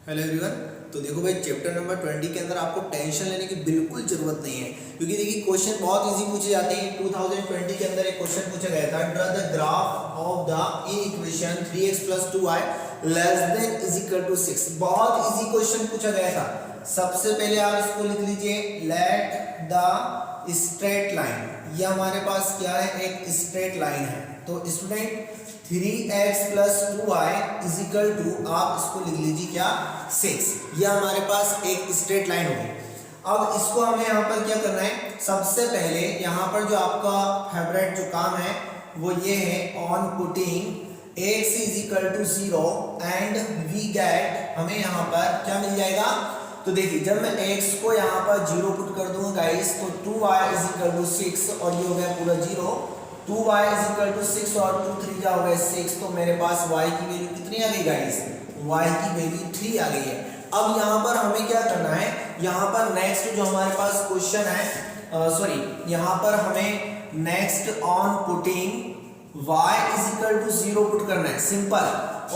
Hello everyone. तो देखो भाई, चैप्टर नंबर 20 के अंदर आपको टेंशन लेने की बिल्कुल जरूरत नहीं है, क्योंकि देखिए क्वेश्चन बहुत इजी पूछे जाते हैं। 2020 के अंदर एक क्वेश्चन पूछा गया था, draw the graph of the equation 3x + 2y < 6। बहुत इजी क्वेश्चन पूछा गया था। सबसे पहले आप इसको लिख लीजिए, लेट द स्ट्रेट लाइन। ये हमारे पास क्या है, एक स्ट्रेट लाइन है। तो स्टूडेंट 3x + 2y = आप इसको लिख लीजिए क्या, 6। ये हमारे पास एक स्ट्रेट लाइन होगी। अब इसको हमें यहाँ पर क्या करना है, सबसे पहले यहाँ पर जो आपका फेवरेट जो काम है वो ये है, on putting x = 0 and we get, हमें यहाँ पर क्या मिल जाएगा। तो देखिए, जब मैं x को यहाँ पर 0 पुट कर दूंगा गाइस, तो 2y = 6 और ये हो गया पूरा 0। 2y = 6 और 2 3 जा हो गए 6। तो मेरे पास y की वैल्यू कितनी आ गई गाइस, y की वैल्यू 3 आ गई है। अब यहाँ पर हमें क्या करना है, यहाँ पर नेक्स्ट जो हमारे पास क्वेश्चन है, यहाँ पर हमें next on putting y = 0 put करना है, सिंपल।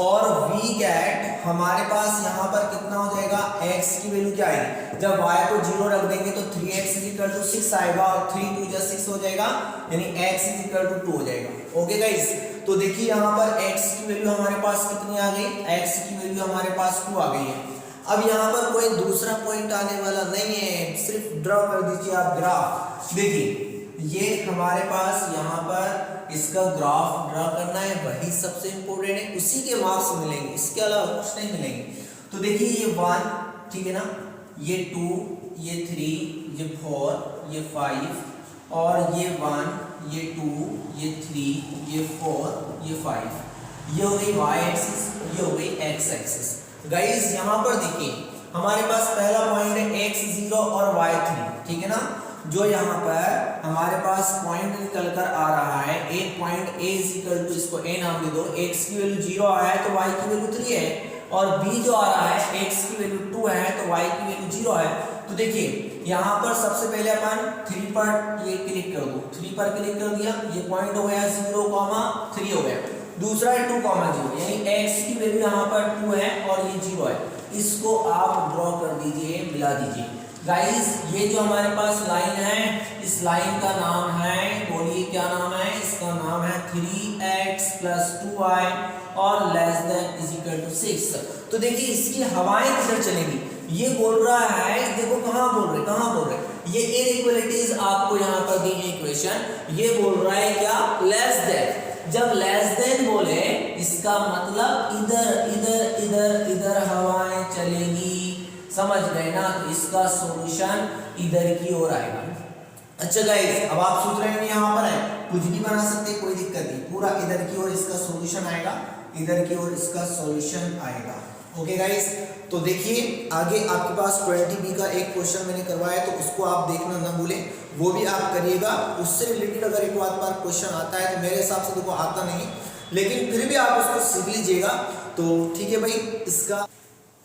और वी गेट हमारे पास यहाँ पर कितना हो जाएगा, x की वैल्यू क्या आएगी। जब y को 0 रख देंगे तो 3x = 6 आएगा और 3 2 6 हो जाएगा, यानी x = 2 हो जाएगा। ओके गाइस, तो देखिए यहाँ पर x की वैल्यू हमारे पास कितनी आ गई, x की वैल्यू हमारे पास 2 आ गई है। अब यहाँ पर कोई दूसरा पॉइंट आने वाला नहीं है, सिर्फ ड्रॉ कर दीजिए आप ग्राफ। देखिए ये हमारे पास यहाँ पर इसका ग्राफ ड्रा करना है, वही सबसे इंपॉर्टेंट है, उसी के मार्क्स मिलेंगे, इसके अलावा कुछ नहीं मिलेंगे। तो देखिए ये 1, ठीक है ना, ये 2, ये 3, ये 4, ये 5 और ये 1, ये 2, ये 3, ये 4, ये 5। ये हो गई y एक्सिस, ये हो गई x एक्सिस। गाइस यहाँ पर देखिए हमारे पास पहला पॉइंट है x0 और y3, ठीक है ना। जो यहाँ पर हमारे पास पॉइंट निकल कर आ रहा है, एक पॉइंट a = इसको a नाम दे दो, x की वैल्यू 0 आया है तो y की वैल्यू 3 है, और b जो आ रहा है x की वैल्यू 2 है तो y की वैल्यू 0 है। तो देखिए यहाँ पर सबसे पहले अपन 3 पर ये क्लिक कर दो, 3 पर क्लिक कर दिया, ये पॉइंट हो गया 0,3 हो गया। दूसरा है 2,0, यानी x की वैल्यू यहाँ पर 2 है और ये 0 है। इसको आप ड्रॉ कर दीजिए, मिला दीजिए। गाइस ये जो हमारे पास लाइन है, इस लाइन का नाम है, बोलिए क्या नाम है, इसका नाम है 3x + 2y और < 6। तो देखिए इसकी हवाएं किधर चलेंगी, ये बोल रहा है, देखो कहाँ बोल रहे, ये इनइक्वालिटीज आपको यहाँ पर दी है इक्वेशन, ये बोल रहा है क्या, लेस देन। जब लेस देन बोले इसका मतलब इधर हवाएं चलेंगी, समझ गए ना। तो इसका सॉल्यूशन इधर की ओर आएगा। अच्छा गाइस, अब आप सोच रहे हैं यहाँ पर है, कुछ भी बना सकते, कोई दिक्कत नहीं, पूरा इधर की ओर इसका सॉल्यूशन आएगा, इधर की ओर इसका सॉल्यूशन आएगा। ओके गाइस, तो देखिए आगे आपके पास 20B का एक क्वेश्चन मैंने करवाया है, तो उसको आप देखना ना भूलें, वो भी आप करिएगा। उससे रिलेटेड अगर एक बार क्वेश्चन आता है, तो मेरे हिसाब से देखो आता नहीं, लेकिन फिर भी आप उसको सीख लीजिएगा। तो ठीक है भाई, इसका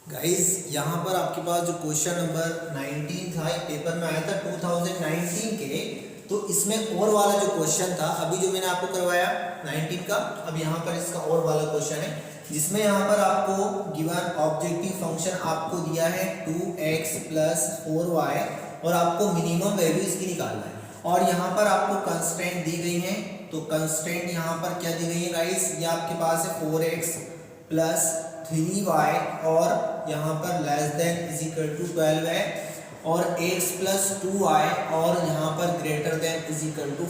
गाइस यहाँ पर आपके पास जो क्वेश्चन नंबर 19 था, पेपर में आया था 2019 के, तो इसमें और वाला जो क्वेश्चन था, अभी जो मैंने आपको करवाया 19 का, अब यहाँ पर इसका और वाला क्वेश्चन है, जिसमें यहाँ पर आपको गिवन ऑब्जेक्टिव फंक्शन आपको दिया है 2x + 4y और आपको मिनिमम वैल्यू इसकी निकालना है। और यहाँ पर आपको कंस्ट्रेंट दी गई है, तो कंस्ट्रेंट यहाँ पर क्या दी गई है गाइस, ये आपके पास है 4x + 3y और यहाँ पर < 12 है, और x + 2y और यहाँ पर <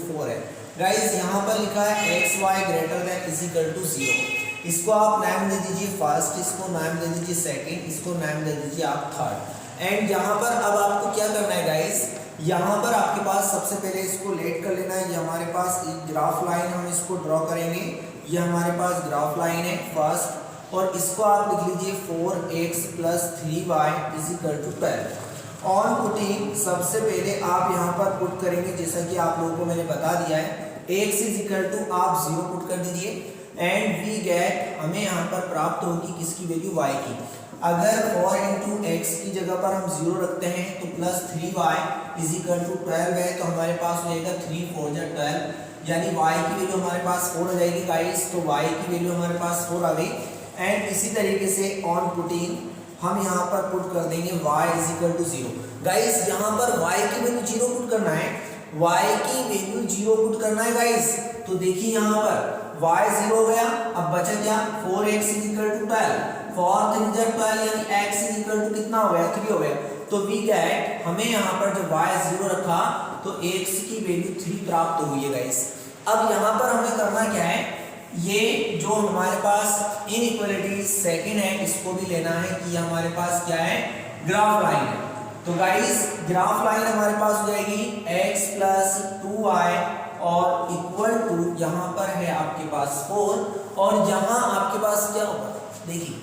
4 है। गाइस यहाँ पर लिखा है xy < 0। इसको आप नाम दे दीजिए फर्स्ट, इसको नाम दे दीजिए सेकंड, इसको नाम दे दीजिए आप थर्ड। एंड यहाँ पर अब आपको क्या करना है गाइस, यहाँ पर आपके पास सबसे पहले इसको लेट कर लेना है। ये हमारे पास एक ग्राफ लाइन, हम इसको ड्रॉ करेंगे, ये हमारे पास ग्राफ लाइन है फर्स्ट, और इसको आप लिख लीजिए 4x + 3y = 12। ऑन पुटिंग सबसे पहले आप यहाँ पर पुट करेंगे, जैसा कि आप लोगों को मैंने बता दिया है, x = आप 0 पुट कर दीजिए, एंड वी गेट, हमें यहाँ पर प्राप्त होगी किसकी वैल्यू, y की। अगर 4 × x की जगह पर हम 0 रखते हैं तो +3y = 12 है, तो हमारे पास हो जाएगा 3 4 12, यानी y की वैल्यू हमारे पास 4 हो जाएगी गाइस। तो y की वैल्यू हमारे पास 4 आ गई। एंड इसी तरीके से ऑन पुटिंग हम यहाँ पर पुट कर देंगे y is equal to 0। Guys यहाँ पर y की वैल्यू 0 पुट करना है, y की वैल्यू 0 पुट करना है गाइस। तो देखिए यहाँ पर y 0 हो गया, अब बचा क्या 4x इज इक्वल टू 12, 4 3 12 यानी x इज इक्वल टू कितना हो गया 3 हो गया। तो वी गेट हमें यहाँ पर जब y 0 रखा तो x की वैल्यू 3 प्राप्त हुई है गाइस। अब यहाँ पर हमें करना क्या है, ये जो हमारे पास इनइक्वालिटी सेकंड है इसको भी लेना है कि हमारे पास क्या है ग्राफ लाइन है। तो गाइस ग्राफ लाइन हमारे पास हो जाएगी x प्लस 2y और इक्वल टू यहाँ पर है आपके पास 4 और यहाँ आपके पास क्या होगा, देखिए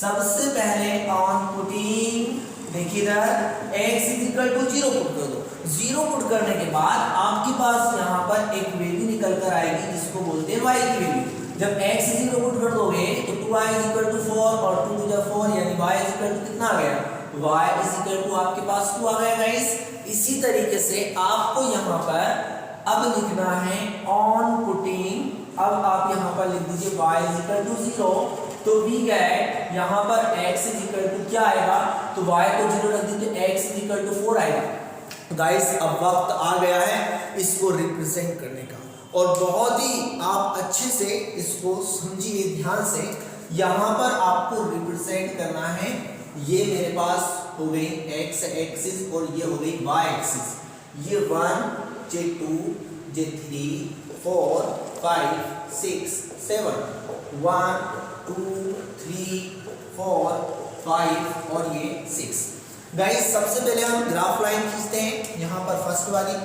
सबसे पहले ऑन पुटिंग देखिए इधर x is equal to 0 put कर दो। 0 पुट करने के बाद आपके पास यहाँ पर एक वैल्यू निकल कर आएगी जिसको बोलते हैं y की वैल्यू। जब x 0 पुट कर दोगे तो 2y इज इक्वल टू 4 और 2 टू 4 यानी y इज इक्वल टू कितना आ गया, y इज इक्वल टू आपके पास 2 आ गया गाइस। इसी तरीके से आपको यहाँ पर अब लिखना है ऑन पुटिंग, अब आप यहाँ पर लिख दीजिए y इज इक्वल टू 0। तो वी गेट यहाँ पर x इज इक्वल टू क्या आएगा, तो y को 0 रख दीजिए तो x इज इक्वल टू 4 आएगा। गाइस अब वक्त आ गया है इसको रिप्रेजेंट करने का और बहुत ही आप अच्छे से इसको समझिए ध्यान से। यहाँ पर आपको रिप्रेजेंट करना है, ये मेरे पास हो गई x एक्सिस और ये हो गई y एक्सिस, ये 1 ये 2 ये 3 4 5 6 7 1 2 3 4 5 और ये 6। गाइस सबसे पहले हम ग्राफ लाइन खींचते हैं यहाँ पर फर्स्ट वाली,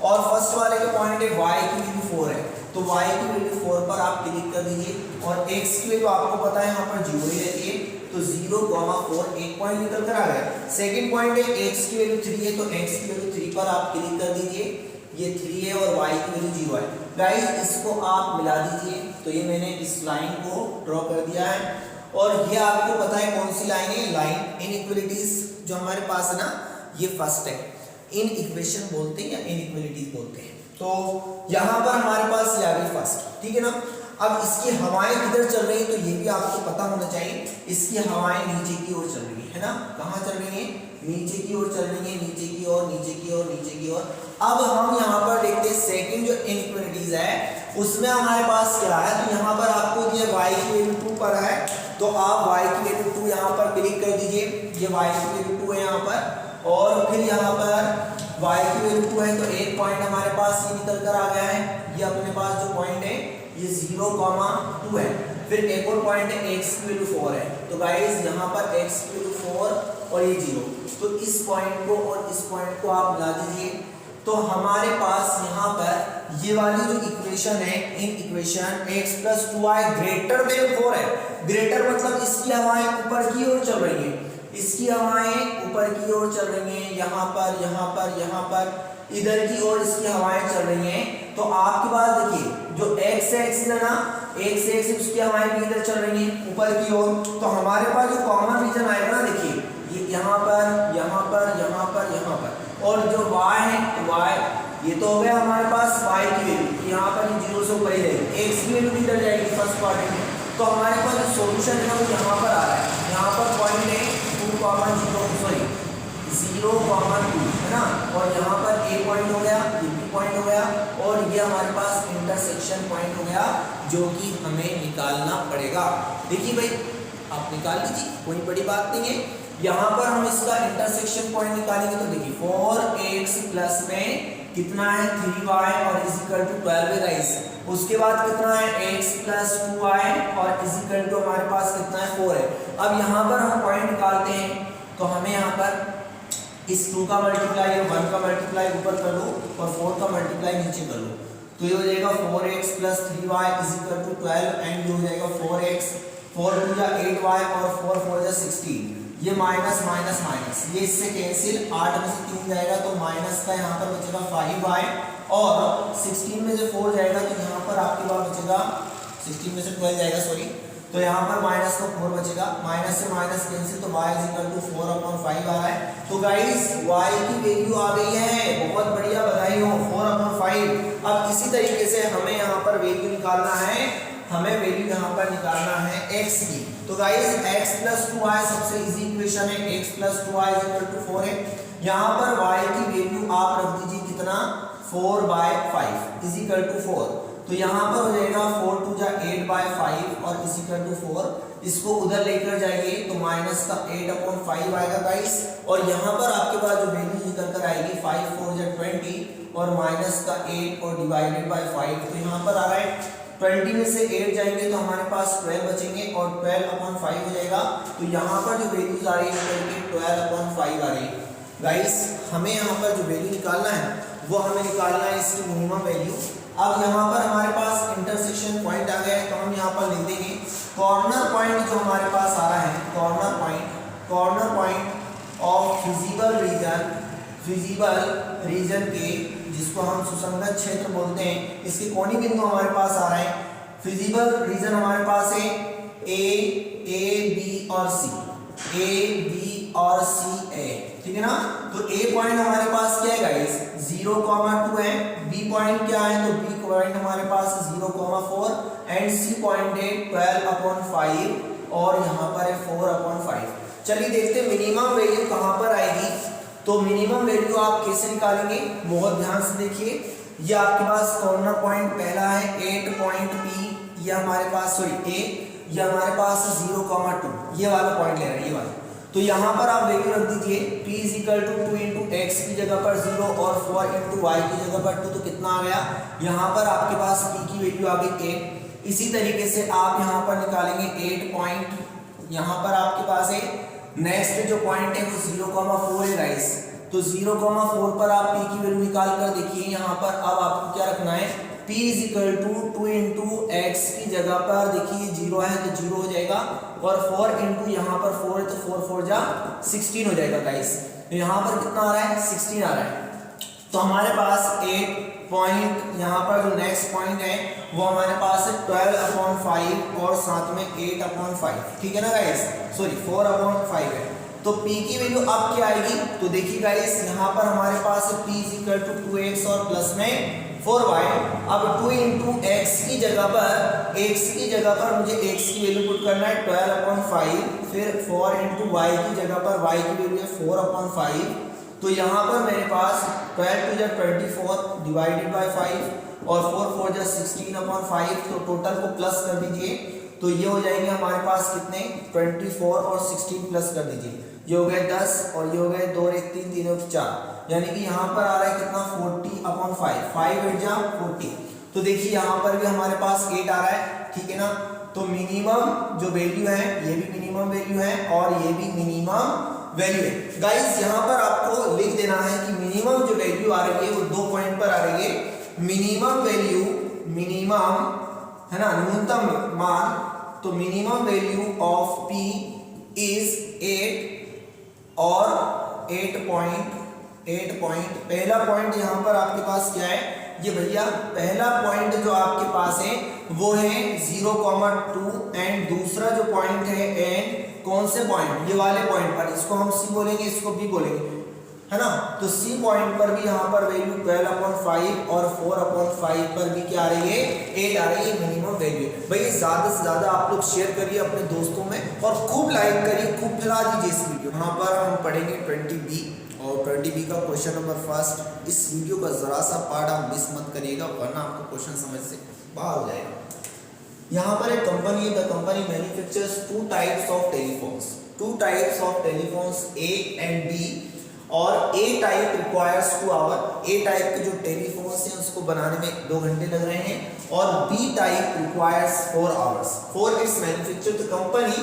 और फर्स्ट वाले के पॉइंट है y की वैल्यू 4 है तो y की वैल्यू 4 पर आप क्लिक कर दीजिए और x की वैल्यू आपको पता है यहाँ पर 0 ही रहती है तो 0,4 एक पॉइंट निकल कर आ गया। सेकंड पॉइंट है x की वैल्यू 3 है तो x की वैल्यू 3 पर आप क्लिक कर दीजिए, ये 3 है और y की वैल्यू 0 है। गाइस इसको आप मिला दीजिए, तो ये मैंने इस लाइन को ड्रॉ कर दिया है और ये आपको पता है कौन सी लाइन है, लाइन इनइक्वालिटीज जो हमारे पास है ना, ये फर्स्ट है, इन इक्वेशन बोलते हैं या इनइक्वालिटीज बोलते हैं। तो यहाँ पर हमारे पास ये आ गई फर्स्ट, ठीक है ना। अब इसकी हवाएं किधर चल रही है तो ये भी आपको पता होना चाहिए, इसकी हवाएं नीचे की ओर चल रही है ना, कहाँ चल रही है, नीचे की ओर चल रही है, नीचे की ओर नीचे की ओर नीचे की ओर। अब हम यहाँ पर देखते हैं सेकंड जो इनइक्वालिटीज है उसमें हमारे पास क्या है, तो यहाँ पर आपको ये y की वैल्यू 2 पर है तो आप y की वैल्यू 2 यहाँ पर क्लिक कर दीजिए, ये y की वैल्यू 2 है यहाँ पर और फिर यहाँ पर y की वैल्यू 2 है तो एक पॉइंट हमारे पास ये निकल कर आ गया है, ये अपने पास जो पॉइंट है ये 0,2 है। फिर एक और पॉइंट है x की वैल्यू 4 है तो गाइस यहाँ पर x की वैल्यू 4 और ये 0, तो इस पॉइंट को और इस पॉइंट को आप मिला दीजिए तो हमारे पास यहाँ पर ये वाली जो इक्वेशन है, in equation x plus 2y greater than 4 है। ग्रेटर मतलब इसकी हवाएं ऊपर की ओर चल रही है, इसकी हवाएं ऊपर की ओर चल रही हैं, यहाँ पर यहाँ पर यहाँ पर इधर की ओर इसकी हवाएं चल रही हैं। तो आपके पास देखिए जो x एक्सिस है ना, x एक्सिस उसकी हवाएं भी इधर चल रही हैं ऊपर की ओर, तो हमारे पास जो कॉमन रीजन आएगा ना, देखिए ये यहाँ पर यहाँ पर यहाँ पर यहाँ पर, और जो y है तो y ये तो हो गया हमारे पास y की वैल्यू, यहाँ पर ये 0 से ऊपर ही रहेगी, x की वैल्यू भी इधर जाएगी फर्स्ट पार्ट में। तो हमारे पास जो सॉल्यूशन है वो यहाँ पर आ रहा है, यहाँ पर पॉइंट है 0,2 है ना, और यहाँ पर a पॉइंट हो गया, ये b पॉइंट हो गया और ये हमारे पास इंटरसेक्शन पॉइंट हो गया जो कि हमें निकालना पड़ेगा। देखिए भाई आप निकाल लीजिए, कोई बड़ी बात नहीं है। यहाँ पर हम इसका इंटरसेक्शन पॉइंट निकालेंगे तो देखिए 4x प्लस में कितना है 3y और इज इक्वल टू 12 है गाइस। उसके बाद कितना है x प्लस 2y और इज इक्वल टू हमारे पास कितना है 4 है। अब यहाँ पर हम पॉइंट निकालते हैं तो हमें यहाँ पर इस 2 का मल्टीप्लाई और 1 का मल्टीप्लाई ऊपर कर लो और 4 का मल्टीप्लाई नीचे कर लो, तो ये हो जाएगा 4x plus 3y is equal to 12 and ये हो जाएगा 4x, 4 2 जा 8y और 4 4 जा 16, ये माइनस माइनस माइनस, ये इससे कैंसिल, 8 में से 3 जाएगा तो माइनस का यहाँ पर बचेगा 5y और 16 में से 4 जाएगा तो यहाँ पर आपके पास बचेगा 16 में से 12 जाएगा सॉरी, तो यहाँ पर माइनस का 4 बचेगा, माइनस से माइनस कैंसिल तो y इज इक्वल टू 4/5 आ रहा है। तो गाइस y की वैल्यू आ गई है, बहुत बढ़िया, बधाई हो, 4/5। अब इसी तरीके से हमें यहाँ पर वैल्यू निकालना है, हमें वैल्यू यहाँ पर निकालना है x की। तो गाइस x प्लस 2y सबसे इजी इक्वेशन है, x plus 2y is equal to 4 है। यहाँ पर y की वैल्यू आप रख दीजिए कितना 4/5 इज इक्वल टू 4। तो यहाँ पर हो जाएगा 4 2 जा 8/5 और इज इक्वल टू 4। इसको उधर लेकर जाइए तो माइनस का 8/5 आएगा गाइस, और यहाँ पर आपके पास जो वैल्यू निकल कर आएगी 5 4 जा 20 और माइनस का 8 और डिवाइडेड बाय 5। तो यहाँ पर आ रहा है 20 में से 8 जाएंगे तो हमारे पास 12 बचेंगे और 12/5 हो जाएगा। तो यहाँ पर जो वैल्यूज आ रही है 12/5 आ रही है गाइस। हमें यहाँ पर जो वैल्यू निकालना है वो हमें निकालना है इसकी मिनिमम वैल्यू। अब यहाँ पर हमारे पास इंटरसेक्शन पॉइंट आ गया है, तो हम यहाँ पर लिख देंगे कॉर्नर पॉइंट जो हमारे पास आ रहा है, corner point of feasible region के, जिसको हम सुसंगत क्षेत्र बोलते हैं, इसके कोनी बिंदु हमारे पास आ रहे हैं। फिजिबल रीजन हमारे पास है ए बी और सी ए, ठीक है ना। तो ए पॉइंट हमारे पास क्या है गाइस 0,2 है, बी पॉइंट क्या है तो बी पॉइंट हमारे पास 0,4 एंड सी पॉइंट है 12/5 और यहाँ पर है 4/5। चलिए देखते हैं मिनिमम वैल्यू कहाँ पर आएगी। तो मिनिमम वैल्यू आप कैसे निकालेंगे, बहुत ध्यान से देखिए। ये आपके पास कॉर्नर पॉइंट पहला है 8 पॉइंट पी, ये हमारे पास ए, ये हमारे पास 0,2, ये वाला पॉइंट ले रहे हैं, ये वाला। तो यहाँ पर आप वैल्यू रख दीजिए p is equal to 2 into X की जगह पर 0 और 4 इंटू वाई की जगह पर 2, तो कितना आ गया, यहाँ पर आपके पास p की वैल्यू आ गई 8। इसी तरीके से आप यहाँ पर निकालेंगे 8 पॉइंट, यहाँ पर आपके पास है नेक्स्ट जो पॉइंट है वो 0,4 है गाइस। तो 0,4 पर आप p की वैल्यू निकाल कर देखिए। यहाँ पर अब आपको क्या रखना है, p is equal to 2 into X की जगह पर देखिए 0 है तो 0 हो जाएगा, और 4 इंटू यहाँ पर 4 है तो 4 4 जा 16 हो जाएगा गाइस। तो यहाँ पर कितना आ रहा है 16 आ रहा है। तो हमारे पास 8 पॉइंट, यहाँ पर जो नेक्स्ट पॉइंट है वो हमारे पास है 12/5 और साथ में 8/5, ठीक है ना गाइस, सॉरी 4/5 है। तो p की वैल्यू अब क्या आएगी, तो देखिए गाइस यहाँ पर हमारे पास p is equal to 2x और प्लस में 4y। अब 2 इंटू एक्स की जगह पर मुझे x की वैल्यू पुट करना है 12/5, फिर 4 इंटू वाई की जगह पर y की वैल्यू है 4/5। तो यहाँ पर मेरे पास 12 2 जा 24 डिवाइडेड बाय 5 और 4 4 जा 16/5। तो टोटल को प्लस कर दीजिए, तो ये हो जाएंगे हमारे पास कितने 24 और 16 प्लस कर दीजिए, ये हो गए 10 और ये हो गए 2 1 3 3 और 4, यानी कि यहाँ पर आ रहा है कितना 40/5, 5 8 जा 40। तो देखिए यहाँ पर भी हमारे पास 8 आ रहा है, ठीक है ना। तो मिनिमम जो वैल्यू है ये भी मिनिमम वैल्यू है और ये भी मिनिमम वैल्यू है गाइस। यहाँ पर आपको लिख देना है कि मिनिमम जो वैल्यू आ रही है वो 2 पॉइंट पर आ रही है। मिनिमम वैल्यू, मिनिमम है ना, न्यूनतम मान, तो minimum value of p is 8 और 8 पॉइंट। पहला पॉइंट यहाँ पर आपके पास क्या है, ये भैया पहला पॉइंट जो आपके पास है वो है 0,2 एंड दूसरा जो पॉइंट है एंड कौन से पॉइंट, ये वाले पॉइंट पर, इसको हम c बोलेंगे, इसको b बोलेंगे, है ना। तो c पॉइंट पर भी यहाँ पर वैल्यू 12/5 और 4/5 पर भी क्या आ रही है 8 आ रही है, मिनिमम वैल्यू। भाई ज्यादा से ज्यादा आप लोग शेयर करिए अपने दोस्तों में और खूब लाइक करिए, खूब फैला दीजिए इस वीडियो। यहाँ पर हम पढ़ेंगे 20b और 20b का क्वेश्चन नंबर फर्स्ट। इस वीडियो का जरा सा पार्ट आप मिस मत करिएगा वरना आपको क्वेश्चन समझ से बाहर हो जाएगा। यहाँ पर एक कंपनी है, the company manufactures 2 types of telephones A and B, और A type requires 2 hour. A type के जो टेलीफोन्स हैं उसको बनाने में 2 घंटे लग रहे हैं, और B type requires 4 hours. For its manufacture the company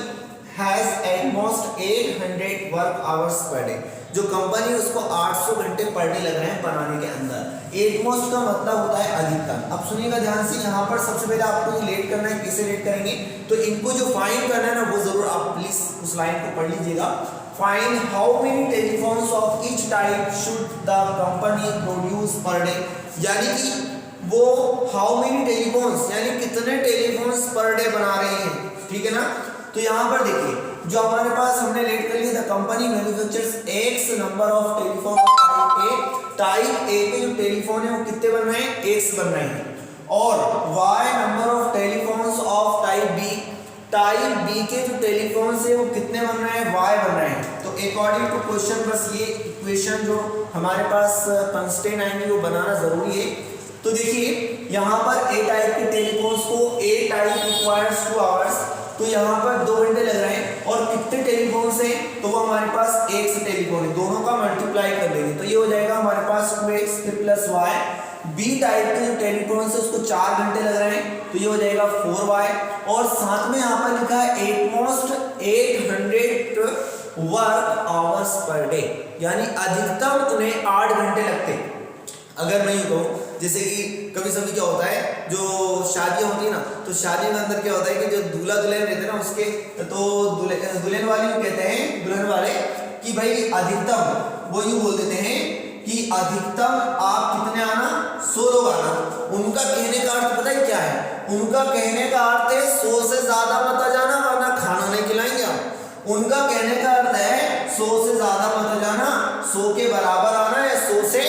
has almost 800 work hours per day. जो कंपनी उसको 800 घंटे पर डे लग रहे हैं बनाने के अंदर। एटमोस्ट का मतलब होता है अधिकतम। अब सुनिएगा ध्यान से, यहाँ पर सबसे पहले आपको ये लेट करना है, कैसे लेट करेंगे, तो इनको जो फाइंड करना है ना वो जरूर आप प्लीज उस लाइन को पढ़ लीजिएगा। Find how many telephones of each type should the company produce पर डे, यानी कि वो हाउ मेनी टेलीफोन्स यानी कितने टेलीफोन्स पर डे बना रहे हैं, ठीक है ना। तो यहाँ पर देखिए जो हमारे पास हमने लेट कर लिया, the company manufactures X number of telephone type A पे जो टेलीफोन है वो कितने बन रहे हैं, एक्स बन रहे हैं, और Y number of telephones of type B type B के जो टेलीफोन से वो कितने बन रहे हैं, वाई बन रहे हैं। तो अकॉर्डिंग टू क्वेश्चन बस ये इक्वेशन जो हमारे पास कंस्ट्रेंट आएंगे वो बनाना जरूरी है। तो देखिए यहाँ पर ए टाइप के टेलीफोन्स को ए टाइप रिक्वायर्स 2 आवर्स, तो यहाँ पर 2 घंटे लग रहे हैं। और कितने टेलीफोन से, तो वो हमारे पास एक से टेलीफोन है, दोनों का मल्टीप्लाई कर देंगे तो ये हो जाएगा हमारे पास 2x फिर प्लस y। बी टाइप के जो टेलीफोन से उसको 4 घंटे लग रहे हैं तो ये हो जाएगा 4y। और साथ में यहाँ पर लिखा है at most 800 work hours per day, यानी अधिकतम उन्हें 8 घंटे लगते हैं। अगर मैं यूँ कहूँ जैसे कि कभी सभी क्या होता है जो शादियाँ होती है ना, तो शादी के अंदर क्या होता है कि जो दूल्हा दुल्हन रहते हैं ना उसके, तो दुल्हन वाले कहते हैं, दुल्हन वाले कि भाई अधिकतम, वो यूँ बोल देते हैं कि अधिकतम आप कितने आना, 100 लोग आना। उनका कहने का अर्थ पता है क्या है, उनका कहने का अर्थ है 100 से ज्यादा मत आ जाना वरना खाना नहीं खिलाएंगे आप। उनका कहने का अर्थ है 100 से ज्यादा मत आ जाना, 100 के बराबर आना या 100 से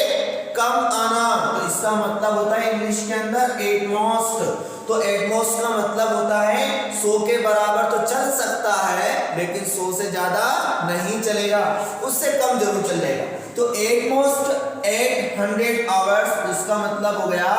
कम आना। तो इसका मतलब होता है इंग्लिश के अंदर एटमोस्ट। तो एटमोस्ट का मतलब होता है 100 के बराबर तो चल सकता है लेकिन 100 से ज्यादा नहीं चलेगा, उससे कम जरूर चल जाएगा। तो एटमोस्ट 800 आवर्स, इसका मतलब हो गया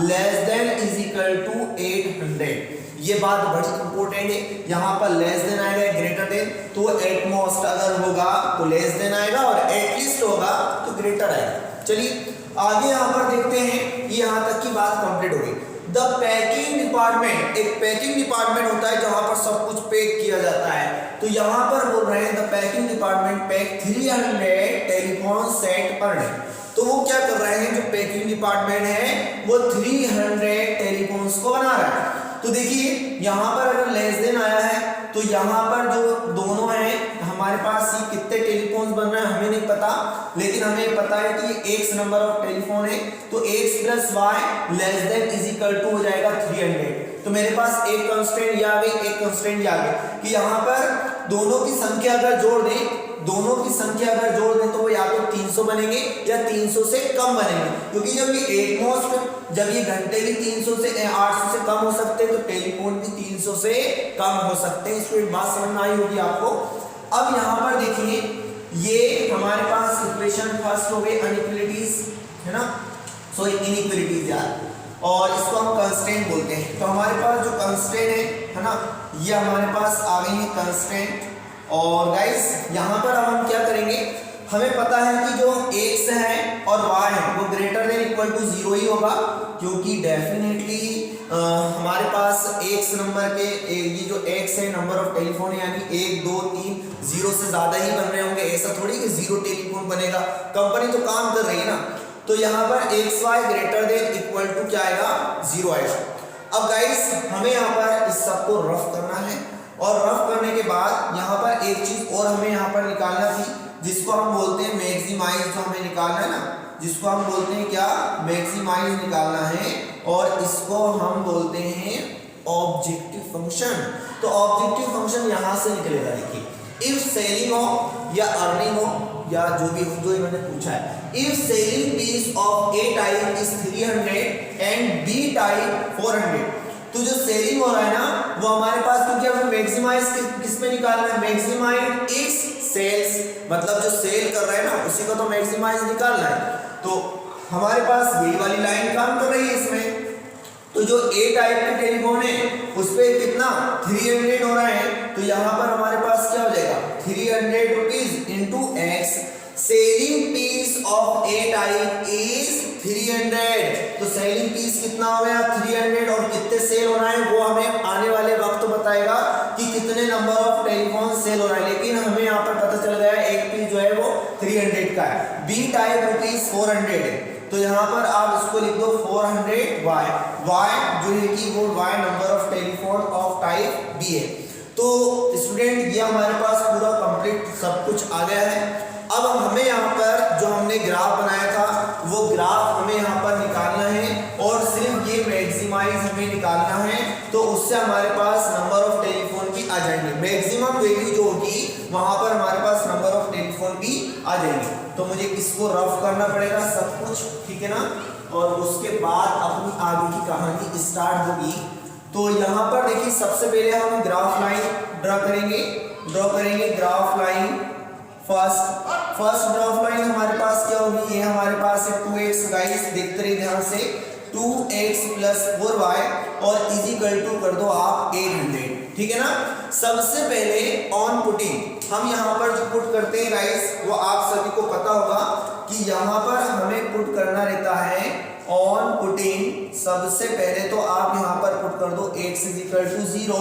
less than is equal to 800। ये बात बड़ी इंपॉर्टेंट है, यहाँ पर लेस देन आएगा ग्रेटर देन, तो एटमोस्ट अगर होगा तो लेस देन आएगा और एटलीस्ट होगा तो ग्रेटर आएगा। चलिए आगे यहाँ पर देखते हैं, ये यहाँ तक की बात कंप्लीट हो गई। द पैकिंग डिपार्टमेंट, एक पैकिंग डिपार्टमेंट होता है जहां पर सब कुछ पैक किया जाता है। तो यहाँ पर बोल रहे हैं the packing department pack 300 telephone set per day. तो वो क्या कर रहे हैं, जो पैकिंग डिपार्टमेंट है वो 300 टेलीफोन्स को बना रहा है। तो देखिए यहाँ पर अगर लेस देन आया है तो यहाँ पर जो दोनों हैं हमारे पास ये कितने टेलीफोन बन रहे हैं हमें नहीं पता, लेकिन हमें पता है कि x नंबर ऑफ टेलीफोन है, तो x plus Y less than is equal to हो जाएगा 300। तो मेरे पास एक कंस्ट्रेंट ये आ गई, एक कंस्ट्रेंट ये आ गई कि यहाँ पर दोनों की संख्या अगर जोड़ दें, दोनों की संख्या अगर जोड़ दें तो वो या तो 300 बनेंगे या 300 से कम बनेंगे, क्योंकि जब ये एटमोस्ट, जब ये घंटे भी 300 से 800 से कम हो सकते हैं तो टेलीफोन भी 300 से कम हो सकते हैं। इसको एक बात समझ में आई होगी आपको। अब यहाँ पर देखिए ये हमारे पास इक्वेशन फर्स्ट हो गई अनइक्वालिटीज, है ना, सॉरी इनइक्वालिटीज यार, और इसको हम कंस्ट्रेंट बोलते हैं। तो हमारे पास जो कंस्ट्रेंट है ना, ये हमारे पास आ गई है कंस्ट्रेंट। और गाइस यहाँ पर अब हम क्या करेंगे, हमें पता है कि जो x है और y है वो ग्रेटर देन इक्वल टू 0 ही होगा, क्योंकि डेफिनेटली हमारे पास x नंबर के ये जो x है नंबर ऑफ टेलीफोन है, यानी 1 2 3 0 से ज्यादा ही बन रहे होंगे। ऐसा थोड़ी कि 0 टेलीफोन बनेगा, कंपनी तो काम कर रही है ना। तो यहाँ पर xy greater than equal to क्या आएगा, 0 आएगा। अब गाइस हमें यहाँ पर इस सब को रफ करना है, और रफ करने के बाद यहाँ पर एक चीज और हमें यहाँ पर निकालना थी, जिसको हम बोलते हैं मैक्सिमाइज। जो हमें निकालना है ना, जिसको हम बोलते हैं क्या, मैक्सिमाइज निकालना है, और इसको हम बोलते हैं ऑब्जेक्टिव फंक्शन। तो ऑब्जेक्टिव फंक्शन यहाँ से निकलेगा। देखिए इफ सेलिंग हो या अर्निंग हो या जो भी जो इन्होंने पूछा है, if selling piece of A type is 300 and B type 400, तो जो सेलिंग हो रहा है ना वो हमारे पास, क्योंकि हमें मैक्सिमाइज किस पे निकालना है, मैक्सिमाइज इज सेल्स, मतलब जो सेल कर रहा है ना उसी को तो मैक्सिमाइज निकालना है। तो हमारे पास यही वाली लाइन काम कर रही है इसमें। तो जो ए टाइप के टेलीफोन है उस पे कितना 300 हो रहा है, तो यहाँ पर हमारे पास क्या हो जाएगा 300 rupees into X. Selling piece of A type is 300, तो सेलिंग पीस कितना हो गया 300, और कितने सेल हो रहा है वो हमें आने वाले वक्त बताएगा कि कितने नंबर ऑफ टेलीफोन सेल हो रहा है। लेकिन हमें यहाँ पर पता चल गया एक पीस जो है वो 300 का है। बी टाइप रुपीज 400 है, तो यहाँ पर आप इसको लिख दो 400 वाई, वाई जो है कि वो Y number of telephone of type B है। तो स्टूडेंट ये हमारे पास पूरा कंप्लीट सब कुछ आ गया है। अब हमें यहाँ पर जो हमने ग्राफ बनाया था वो ग्राफ हमें यहाँ पर निकालना है, और सिर्फ ये मैक्सिमाइज हमें निकालना है, तो उससे हमारे पास नंबर ऑफ टेलीफोन भी आ जाएंगे। मैक्सिमम वैल्यू जो होगी वहां पर हमारे पास नंबर ऑफ टेलीफोन भी आ जाएंगे। तो मुझे इसको रफ करना पड़ेगा सब कुछ, ठीक है ना, और उसके बाद अपनी आगे की कहानी स्टार्ट होगी। तो यहाँ पर देखिए सबसे पहले हम ग्राफ लाइन ड्रॉ करेंगे graph line. First graph line हमारे पास क्या होगी, ये हमारे पास है 2x, गाइस देखते रहिए ध्यान से, 2x + 4y और इजिकल टू कर दो आप 800, ठीक है ना। सबसे पहले ऑन पुटिंग हम यहाँ पर जो पुट करते हैं गाइस, वो आप सभी को पता होगा कि यहाँ पर हमें पुट करना रहता है ऑन पुटिंग। सबसे पहले तो आप यहाँ पर पुट कर दो x = 0,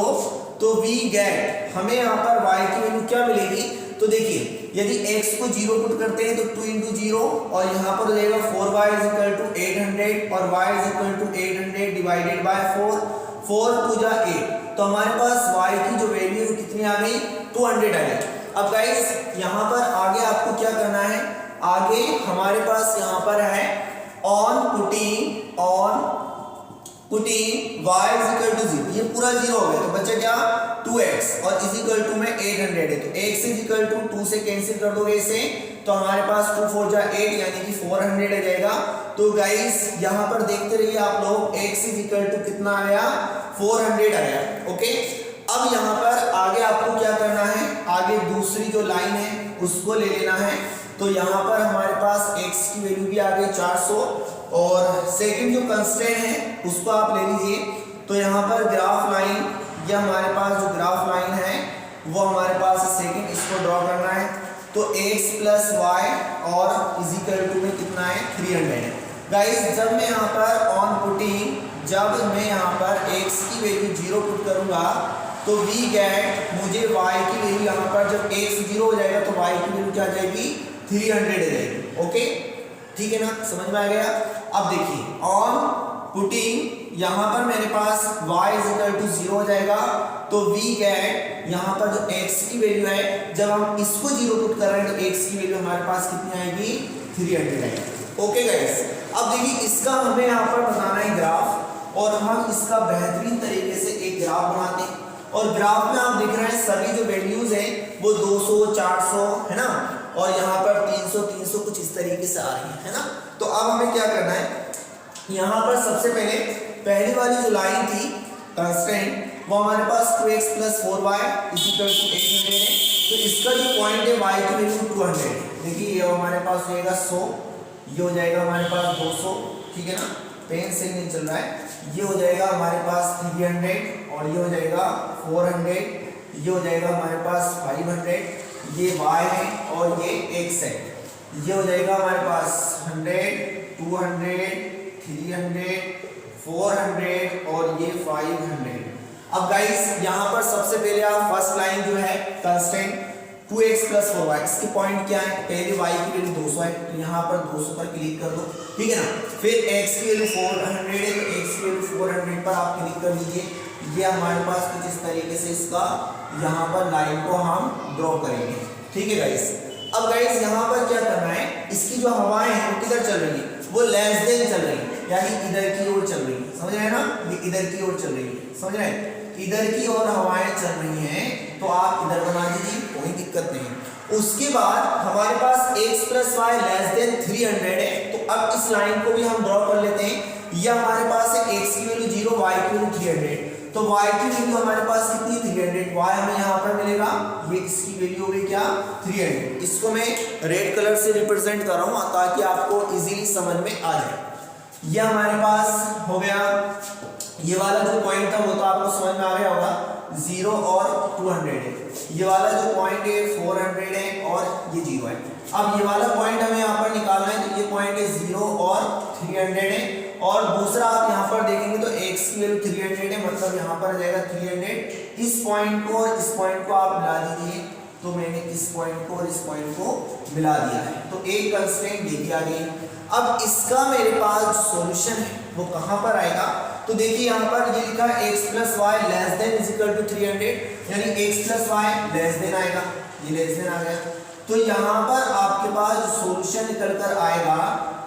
तो वी गेट, हमें यहाँ पर y की वैल्यू क्या मिलेगी, तो देखिए यदि x को 0 पुट करते हैं तो 2 × 0 और यहाँ पर हो जाएगा 4y = 800 और y = 800 डिवाइडेड बाय 4 2 जा 8, तो हमारे पास y की जो वैल्यू है कितनी आ गई, 200 आ गई। अब गाइस यहाँ पर आगे आपको क्या करना है, आगे हमारे पास यहाँ पर है ऑन पुटिंग y = 0, ये पूरा 0 हो गया, तो बचा क्या 2x और इजिकल टू में 800 है, तो x = 2 से कैंसिल कर दोगे इसे, तो हमारे पास 2 4 जा 8 यानी कि 400 आ जाएगा। तो गाइस यहाँ पर देखते रहिए आप लोग, x = कितना आया, 400 आया। ओके, अब यहाँ पर आगे आपको क्या करना है, आगे दूसरी जो लाइन है उसको ले लेना है। तो यहाँ पर हमारे पास x की वैल्यू भी आ गई 400 और सेकंड जो कंस्ट्रेंट है उसको आप ले लीजिए। तो यहाँ पर ग्राफ लाइन, या हमारे पास जो ग्राफ लाइन है वो हमारे पास सेकंड, इसको ड्रॉ करना है। तो x + y और इजिकल टू में कितना है, 300 है। गाइस जब मैं यहाँ पर ऑन पुटिंग, जब मैं यहाँ पर x की वैल्यू 0 पुट करूंगा तो वी गेट, मुझे y की वैल्यू यहाँ पर जब x 0 हो जाएगा तो y की वैल्यू क्या आ जाएगी, 300 आ जाएगी। ओके, ठीक है ना, समझ में आ गया। अब देखिए ऑन पुटिंग यहाँ पर मेरे पास y = 0 हो जाएगा, तो वी गेट यहाँ पर जो x की वैल्यू है, जब हम इसको 0 पुट कर रहे हैं तो x की वैल्यू हमारे पास कितनी आएगी, 300 आएगी। ओके गाइस, अब देखिए इसका हमें यहाँ पर बनाना है ग्राफ, और हम इसका बेहतरीन तरीके से एक ग्राफ बनाते हैं। और ग्राफ में आप देख रहे हैं सभी जो वैल्यूज हैं वो 200 400 है ना, और यहाँ पर 300 300 कुछ इस तरीके से आ रही है ना। तो अब हमें क्या करना है, यहाँ पर सबसे पहले पहली वाली जो लाइन थी कंस्ट्रेंट, वो हमारे पास 2x + 4y = 800 है। तो इसका जो पॉइंट है y की वैल्यू 200 है। देखिए ये हमारे पास हो जाएगा 100, ये हो जाएगा हमारे पास 200, ठीक है ना, पेन से नहीं चल रहा है। ये हो जाएगा हमारे पास 300 और ये हो जाएगा 400, ये हो जाएगा हमारे पास 500, ये y है और ये x है। ये हो जाएगा हमारे पास 100 200 300 400 और ये 500। अब गाइस यहाँ पर सबसे पहले आप फर्स्ट लाइन जो है कंस्टेंट 2x + 4y, इसकी पॉइंट क्या है, पहले y की वैल्यू 200 है, तो यहाँ पर 200 पर क्लिक कर दो, ठीक है ना। फिर x की वैल्यू 400 है, तो x की वैल्यू 400 पर आप क्लिक कर दीजिए। ये हमारे पास कुछ इस तरीके से इसका यहाँ पर लाइन को हम ड्रॉ करेंगे, ठीक है गाइस। अब गाइस यहाँ पर क्या करना है, इसकी जो हवाएं हैं वो किधर चल रही है, वो लेस देन चल रही है, यानी इधर की ओर चल रही है, समझ रहे हैं ना, ये इधर की ओर चल रही है, समझ रहे हैं, इधर की ओर हवाएं चल रही हैं, तो आप इधर बना दीजिए, कोई दिक्कत नहीं। उसके बाद हमारे पास x + y < 300 है, तो अब इस लाइन को भी हम ड्रॉ कर लेते हैं। ये हमारे पास है x की वैल्यू 0, y की वैल्यू 300, तो y की वैल्यू हमारे पास कितनी 300, y हमें यहाँ पर मिलेगा, ये इसकी वैल्यू हो गई क्या 300। इसको मैं रेड कलर से रिप्रेजेंट कर रहा हूँ ताकि आपको इजीली समझ में आ जाए। ये हमारे पास हो गया, ये वाला जो पॉइंट था वो तो आपको समझ में आ गया होगा, 0 और 200 है। ये वाला जो पॉइंट है 400 है और ये 0 है। अब ये वाला पॉइंट हमें यहाँ पर निकालना है, तो ये पॉइंट है 0 और 300 है, और दूसरा आप यहाँ पर देखेंगे तो x की वैल्यू 300 है, मतलब यहाँ पर जाएगा 300। इस पॉइंट को और इस पॉइंट को आप मिला दीजिए, तो मैंने इस पॉइंट को और इस पॉइंट को मिला दिया है, तो एक कंस्ट्रेंट दे दिया गया। अब इसका मेरे पास सॉल्यूशन है वो कहाँ पर आएगा, तो देखिए यहाँ पर ये लिखा है x + y < 300, यानी x + y लेस देन आएगा, ये लेस देन आ गया। तो यहाँ पर आपके पास जो सॉल्यूशन निकल कर आएगा,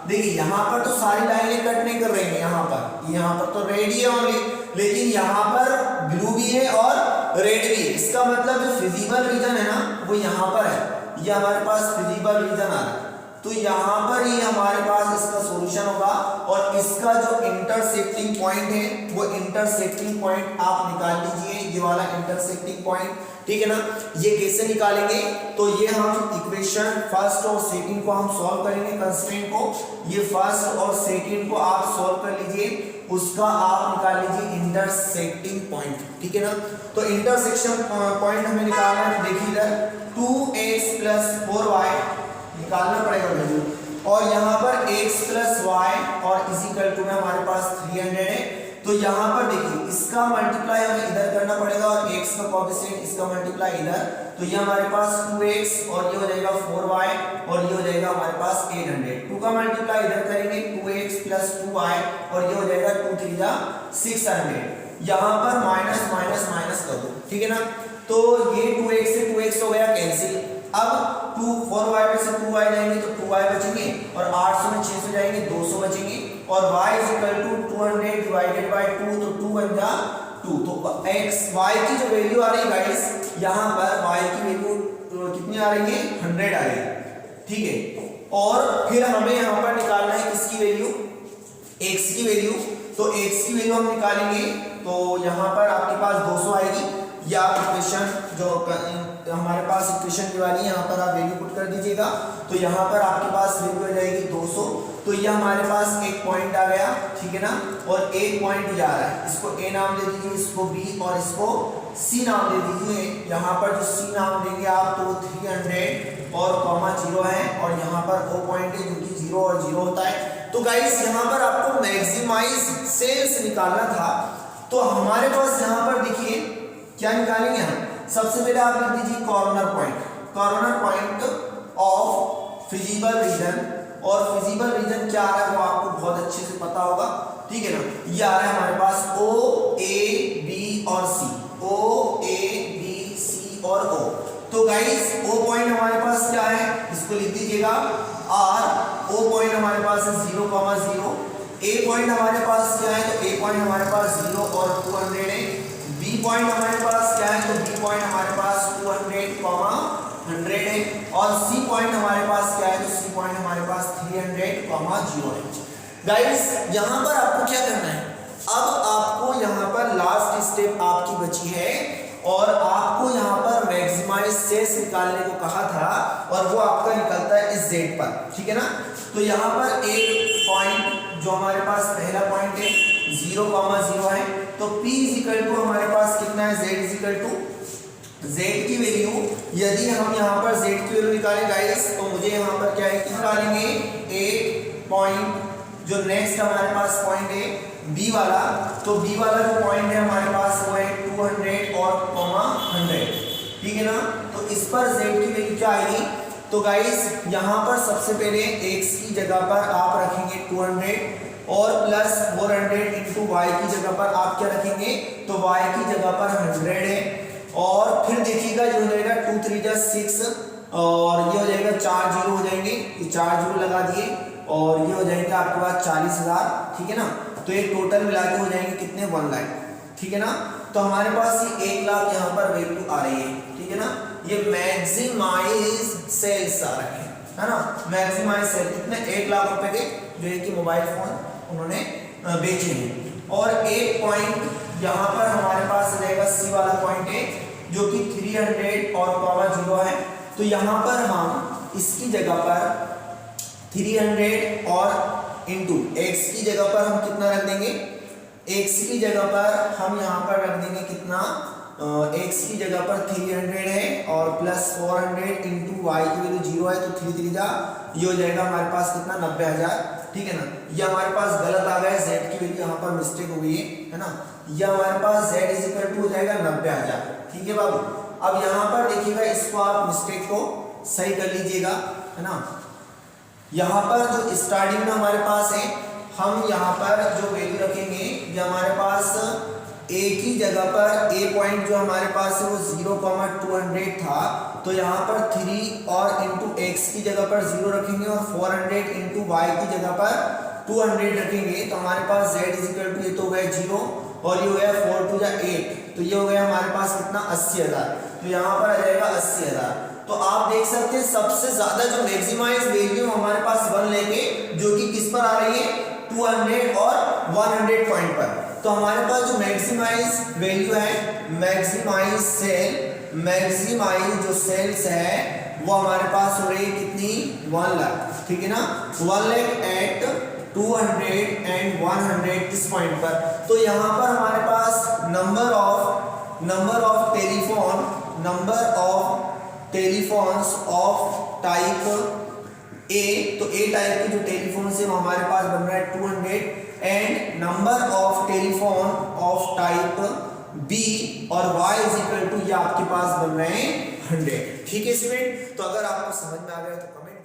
देखिए यहाँ पर तो सारी लाइनें कट नहीं कर रही हैं, यहाँ पर तो रेड ही है ओनली, लेकिन यहाँ पर ब्लू भी है और रेड भी है। इसका मतलब जो फिजिबल रीजन है ना वो यहाँ पर है, ये हमारे पास फिजिबल रीजन आ रहा है। तो यहाँ पर ही हमारे पास इसका सॉल्यूशन होगा और इसका जो इंटरसेक्टिंग पॉइंट है वो इंटरसेक्टिंग पॉइंट आप निकाल लीजिए, ये वाला इंटरसेक्टिंग पॉइंट, ठीक है ना। ये कैसे निकालेंगे, तो ये हम इक्वेशन फर्स्ट और सेकंड को हम सॉल्व करेंगे, कंस्ट्रेंट को, ये फर्स्ट और सेकंड को आप सॉल्व कर लीजिए, उसका आप निकाल लीजिए इंटरसेक्टिंग पॉइंट, ठीक है ना। तो इंटरसेक्शन पॉइंट हमें निकालना है, देखिए इधर 2x + 4y निकालना पड़ेगा वैल्यू, और यहाँ पर x + y और इक्वल टू में हमारे पास 300 है। तो यहाँ पर देखिए इसका मल्टीप्लाई हमें इधर करना पड़ेगा और x का कोएफिशिएंट इसका मल्टीप्लाई इधर, तो ये हमारे पास 2x और ये हो जाएगा 4y और ये हो जाएगा हमारे पास 800। 2 का मल्टीप्लाई इधर करेंगे 2x + 2y और ये हो जाएगा 2 3 जा 600। यहाँ पर माइनस माइनस माइनस कर दो, ठीक है ना। तो ये 2x से 2x हो गया कैंसिल, अब 4y में से 2y जाएंगे तो 2y बचेंगे और 800 में 600 जाएंगे 200 बचेंगे और y = 200 डिवाइडेड बाय 2, तो 2 बन जा 2। तो x y की जो वैल्यू आ रही है गाइस, यहाँ पर y की वैल्यू कितनी आ रही है, 100 आ रही है, ठीक है। और फिर हमें यहाँ पर निकालना है किसकी वैल्यू, x की वैल्यू। तो x की वैल्यू हम निकालेंगे तो यहाँ पर आपके पास 200 आएगी, या इक्वेशन जो हमारे पास इक्वेशन की वाली यहाँ पर आप वैल्यू पुट कर दीजिएगा, तो यहाँ पर आपके पास वैल्यू हो जाएगी 200। तो ये हमारे पास एक पॉइंट आ गया, ठीक है ना, और एक पॉइंट जा रहा है, इसको A नाम दे दीजिए, इसको B और इसको C नाम दे दीजिए। यहाँ पर जो C नाम देंगे आप तो 300 और कॉमा 0 है, और यहाँ पर O पॉइंट है जो कि 0 और 0 होता है। तो गाइस यहाँ पर आपको मैक्सिमाइज सेल्स निकालना था, तो हमारे पास यहाँ पर देखिए क्या निकालेंगे हम, सबसे पहले आप लिख दीजिए corner point of feasible region, और फिजिबल रीजन क्या है वो आपको बहुत अच्छे से पता होगा, ठीक है ना। ये आ रहा है हमारे पास O A B और C, O A B C और O। तो गाइस O पॉइंट हमारे पास क्या है, इसको लिख दीजिएगा R। O पॉइंट हमारे पास है 0,0। A पॉइंट हमारे पास क्या है, तो A पॉइंट हमारे पास 0 और 200 है। B पॉइंट हमारे पास क्या है, तो B पॉइंट हमारे पास 200, 100 है, और C पॉइंट हमारे पास क्या है, तो C पॉइंट हमारे पास 300, 0 है। गाइस यहाँ पर आपको क्या करना है, अब आपको यहाँ पर लास्ट स्टेप आपकी बची है, और आपको यहाँ पर मैक्सिमाइज सेल्स निकालने को कहा था, और वो आपका निकलता है इस Z पर, ठीक है ना। तो यहाँ पर एक पॉइंट जो हमारे पास पहला पॉइंट है 0,0 है, तो P = हमारे पास कितना है, Z की वैल्यू, यदि हम यहाँ पर Z की वैल्यू निकालें गाइस, तो मुझे यहाँ पर क्या है निकालेंगे, एक पॉइंट जो नेक्स्ट हमारे पास पॉइंट है B वाला, तो B वाला जो पॉइंट है हमारे पास वो है 200 और 100, ठीक है ना। तो इस पर Z की वैल्यू क्या आएगी, तो गाइस यहाँ पर सबसे पहले x की जगह पर आप रखेंगे 200 और प्लस 400 इंटू y की जगह पर आप क्या रखेंगे, तो y की जगह पर 100 है, और फिर देखिएगा जो हो जाएगा 2 3 जा 6 और ये हो जाएगा 4 0 हो जाएंगे, ये 4 0 लगा दिए और ये हो जाएंगे आपके पास 40,000, ठीक है ना। तो ये टोटल मिला के हो जाएंगे कितने, 1 लाख, ठीक है ना। तो हमारे पास ये 1 लाख यहाँ पर वैल्यू आ रही है, ठीक है ना। ये मैक्सिमाइज सेल्स आ रहे हैं, है ना, मैक्सिमाइज सेल कितने, 1 लाख रुपए के जो है कि मोबाइल फोन उन्होंने बेचे हैं। और एक पॉइंट यहाँ पर हमारे पास आ जाएगा C वाला पॉइंट है जो कि 300 और 0 है, तो यहाँ पर हम इसकी जगह पर 300 और इंटू x की जगह पर हम कितना रख देंगे, x की जगह पर हम यहाँ पर रख देंगे कितना, x की जगह पर 300 है और प्लस 400 इंटू y की वैल्यू 0 है, तो 3 3 जा ये हो जाएगा हमारे पास कितना, 90,000, ठीक है ना। ये हमारे पास गलत आ गया, z की वैल्यू यहाँ पर मिस्टेक हो गई है ना। ये हमारे पास z हो जाएगा 90,000, ठीक है बाबू। अब यहाँ पर देखिएगा, इसको आप मिस्टेक को सही कर लीजिएगा, है ना। यहाँ पर जो स्टार्टिंग में हमारे पास है, हम यहाँ पर जो वैल्यू रखेंगे, ये हमारे पास a की जगह पर a पॉइंट जो हमारे पास है वो 0,200 था, तो यहाँ पर 3 और इंटू x की जगह पर 0 रखेंगे और 400 इंटू y की जगह पर 200 रखेंगे, तो हमारे पास z ये तो हो गया 0 और ये हो गया 4 2 8, तो ये हो गया हमारे पास कितना, 80,000। तो यहाँ पर आ जाएगा 80,000। तो आप देख सकते हैं सबसे ज्यादा जो मैक्सिमाइज वैल्यू हमारे पास 1 लेके, जो कि किस पर आ रही है 200 और 100 पॉइंट पर। तो हमारे पास जो मैक्सिमाइज वैल्यू है, मैक्सिमाइज जो सेल्स है वो हमारे पास हो रही है कितनी 1 लाख, ठीक है ना, 1 लाख एट 200 एंड 100 इस पॉइंट पर। तो यहाँ पर हमारे पास number of telephones of type A, तो ए टाइप के जो टेलीफोन से हमारे पास बन रहा है 200 and number of telephone of type B और y इज इक्वल टू ये आपके पास बन रहे हैं 100। ठीक है स्टूडेंट, तो अगर आपको समझ में आ गया तो कमेंट